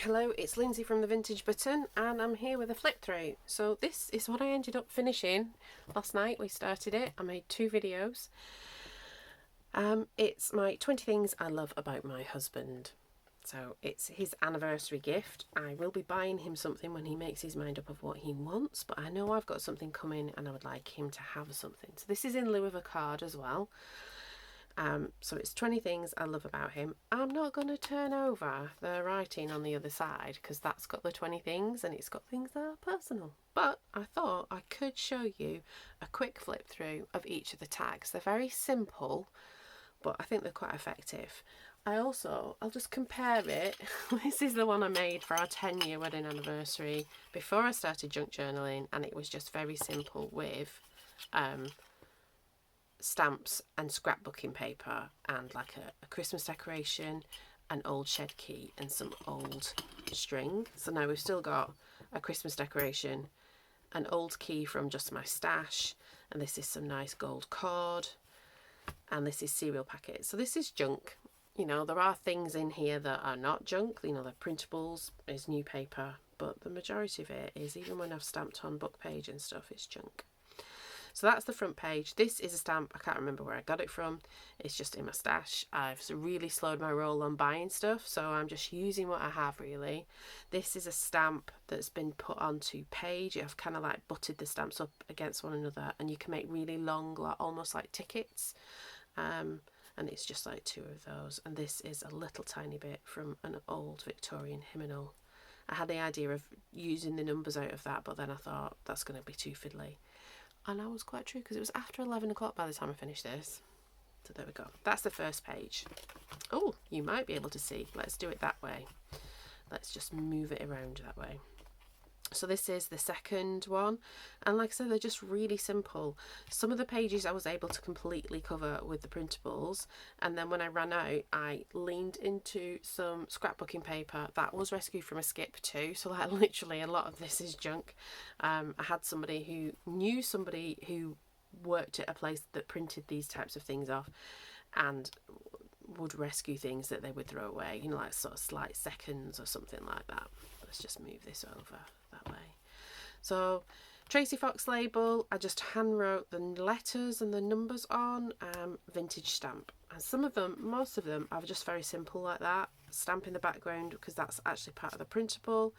Hello, it's Lindsay from the Vintage Button, and I'm here with a flip through. So this is what I ended up finishing last night. We started it. I made 2 videos. It's my 20 things I love about my husband. So it's his anniversary gift. I will be buying him something when he makes his mind up of what he wants, but I know I've got something coming and I would like him to have something. So this is in lieu of a card as well. So it's 20 things I love about him. I'm not going to turn over the writing on the other side because that's got the 20 things and it's got things that are personal. But I thought I could show you a quick flip through of each of the tags. They're very simple, but I think they're quite effective. I'll just compare it. This is the one I made for our 10-year wedding anniversary before I started junk journaling, and it was just very simple with stamps and scrapbooking paper and like a Christmas decoration, an old shed key and some old string. So now we've still got a Christmas decoration, an old key from just my stash, and this is some nice gold cord, and this is cereal packets. So this is junk. You know, there are things in here that are not junk. You know, the printables is new paper, but the majority of it is, even when I've stamped on book page and stuff, it's junk. So that's the front page. This is a stamp. I can't remember where I got it from. It's just in my stash. I've really slowed my roll on buying stuff, so I'm just using what I have really. This is a stamp that's been put onto page. I've kind of like butted the stamps up against one another, and you can make really long, like almost like tickets. And it's just like 2 of those. And this is a little tiny bit from an old Victorian hymnal. I had the idea of using the numbers out of that, but then I thought that's going to be too fiddly. And I was quite true because it was after 11 o'clock by the time I finished this. So there we go. That's the first page. Oh, you might be able to see. Let's do it that way. Let's just move it around that way. So this is the second one. And like I said, they're just really simple. Some of the pages I was able to completely cover with the printables. And then when I ran out, I leaned into some scrapbooking paper that was rescued from a skip too. So like literally a lot of this is junk. I had somebody who knew somebody who worked at a place that printed these types of things off and would rescue things that they would throw away, you know, like sort of slight seconds or something like that. Let's just move this over that way. So Tracy Fox label, I just hand wrote the letters and the numbers on, vintage stamp. And some of them, most of them are just very simple like that. Stamp in the background because that's actually part of the printable.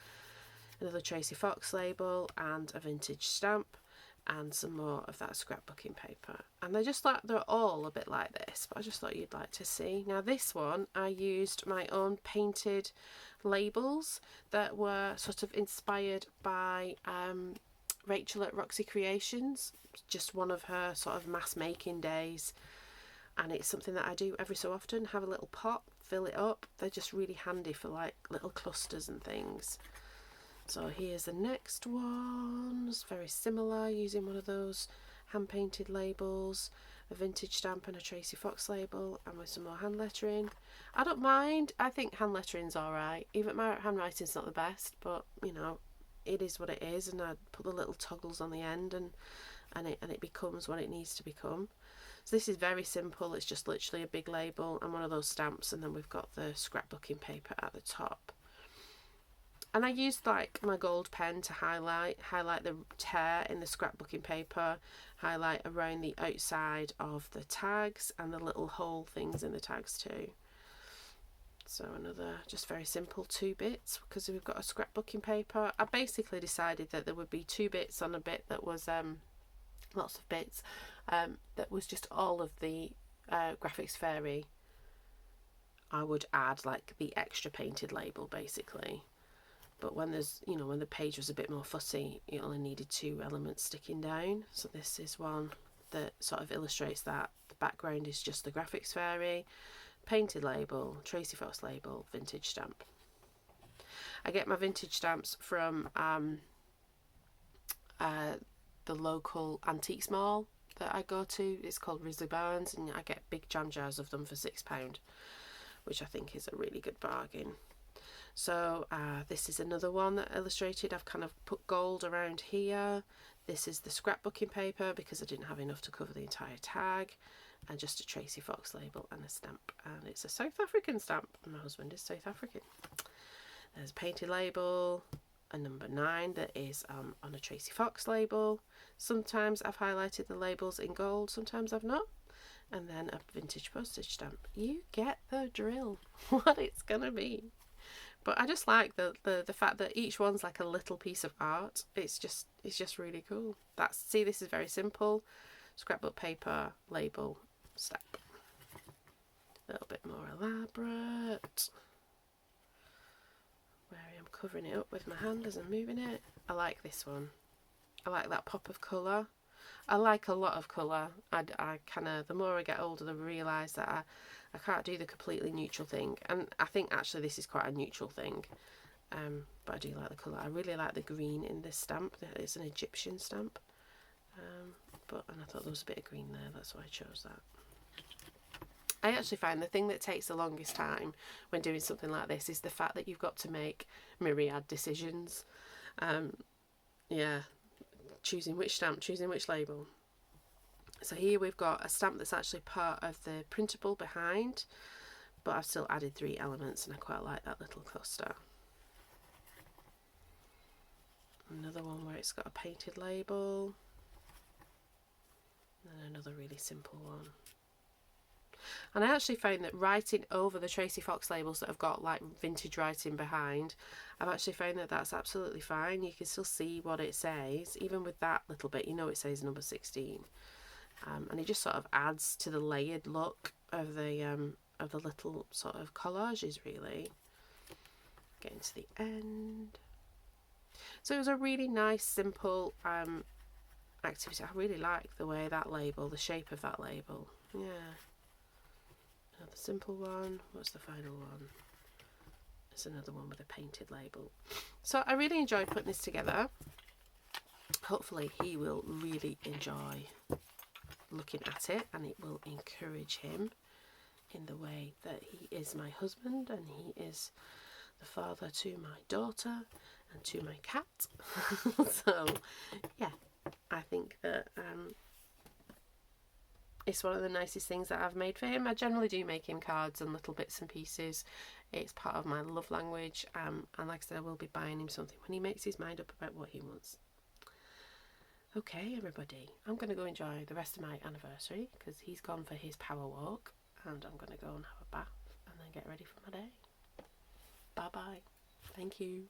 Another Tracy Fox label and a vintage stamp, and some more of that scrapbooking paper. And they're all a bit like this, but I just thought you'd like to see. Now this one, I used my own painted labels that were sort of inspired by Rachel at Roxy Creations, just one of her sort of mass making days. And it's something that I do every so often, have a little pot, fill it up. They're just really handy for like little clusters and things. So here's the next one. It's very similar, using one of those hand painted labels, a vintage stamp and a Tracy Fox label, and with some more hand lettering. I don't mind. I think hand lettering's alright. Even my handwriting's not the best, but you know, it is what it is, and I put the little toggles on the end and it becomes what it needs to become. So this is very simple. It's just literally a big label and one of those stamps, and then we've got the scrapbooking paper at the top. And I used like my gold pen to highlight the tear in the scrapbooking paper, highlight around the outside of the tags and the little hole things in the tags too. So another just very simple 2 bits because we've got a scrapbooking paper. I basically decided that there would be 2 bits on a bit that was lots of bits that was just all of the graphics fairy. I would add like the extra painted label basically. But when there's, you know, when the page was a bit more fussy, it only needed 2 elements sticking down. So this is one that sort of illustrates that. The background is just the graphics fairy, painted label, Tracy Fox label, vintage stamp. I get my vintage stamps from the local antiques mall that I go to. It's called Risley Barnes, and I get big jam jars of them for £6, which I think is a really good bargain. So this is another one that I illustrated. I've kind of put gold around here. This is the scrapbooking paper because I didn't have enough to cover the entire tag, and just a Tracy Fox label and a stamp. And it's a South African stamp. My husband is South African. There's a painted label, a number 9 that is on a Tracy Fox label. Sometimes I've highlighted the labels in gold, sometimes I've not. And then a vintage postage stamp. You get the drill, what it's gonna be. But I just like the fact that each one's like a little piece of art. It's just really cool. See, this is very simple. Scrapbook paper, label, stamp. A little bit more elaborate, where I'm covering it up with my hand as I'm moving it. I like this one. I like that pop of colour. I like a lot of colour. I kind of, the more I get older, I realise that I can't do the completely neutral thing. And I think actually this is quite a neutral thing. But I do like the colour. I really like the green in this stamp. It's an Egyptian stamp. And I thought there was a bit of green there. That's why I chose that. I actually find the thing that takes the longest time when doing something like this is the fact that you've got to make myriad decisions. Yeah, choosing which stamp, choosing which label. So here we've got a stamp that's actually part of the printable behind, but I've still added 3 elements and I quite like that little cluster. Another one where it's got a painted label, and another really simple one. And I actually found that writing over the Tracy Fox labels that have got like vintage writing behind, I've actually found that that's absolutely fine. You can still see what it says, even with that little bit, you know it says number 16. And it just sort of adds to the layered look of the little sort of collages, really. Getting to the end. So it was a really nice, simple activity. I really like the way that label, the shape of that label. Yeah. Another simple one. What's the final one? It's another one with a painted label. So I really enjoyed putting this together. Hopefully he will really enjoy looking at it, and it will encourage him in the way that he is my husband and he is the father to my daughter and to my cat. So yeah, I think that it's one of the nicest things that I've made for him. I generally do make him cards and little bits and pieces. It's part of my love language, and like I said, I will be buying him something when he makes his mind up about what he wants. Okay, everybody, I'm going to go enjoy the rest of my anniversary because he's gone for his power walk, and I'm going to go and have a bath and then get ready for my day. Bye bye. Thank you.